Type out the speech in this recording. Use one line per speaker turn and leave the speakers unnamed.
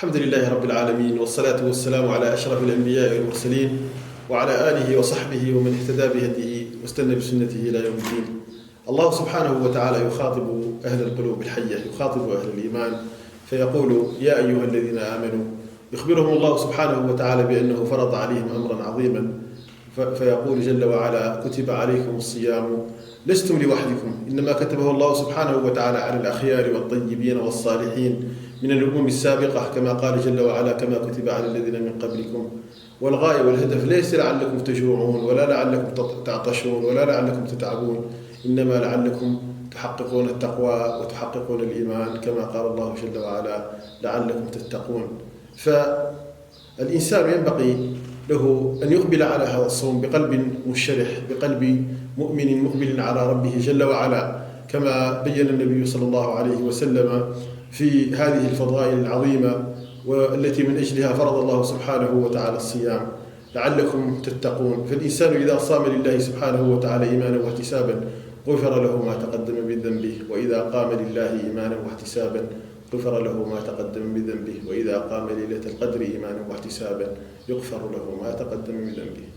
الحمد لله رب العالمين، والصلاة والسلام على أشرف الأنبياء والمرسلين وعلى آله وصحبه ومن اهتدى بهديه واستنى بسنته إلى يوم الدين. الله سبحانه وتعالى يخاطب أهل القلوب الحية، يخاطب أهل الإيمان فيقول: يا أيها الذين آمنوا. يخبرهم الله سبحانه وتعالى بأنه فرض عليهم أمرا عظيما، فيقول جل وعلا: كتب عليكم الصيام لستم لوحدكم، إنما كتبه الله سبحانه وتعالى على الأخيار والطيبين والصالحين من الأمم السابقة، كما قال جل وعلا: كما كتب على الذين من قبلكم. والغاية والهدف ليس لعلكم تجوعون ولا لعلكم تعطشون ولا لعلكم تتعبون، إنما لعلكم تحققون التقوى وتحققون الإيمان، كما قال الله جل وعلا: لعلكم تتقون. فالإنسان ينبغي له أن يقبل على هذا الصوم بقلب منشرح، بقلب مؤمن مقبل على ربه جل وعلا، كما بين النبي صلى الله عليه وسلم في هذه الفضائل العظيمة والتي من أجلها فرض الله سبحانه وتعالى الصيام: لعلكم تتقون. فالإنسان إذا صام لله سبحانه وتعالى إيمانا واحتسابا غفر له ما تقدم من ذنبه، وإذا قام لله إيمانا واحتسابا غفر له ما تقدم من ذنبه، وإذا قام ليلة القدر إيمانا واحتسابا يغفر له ما تقدم من ذنبه.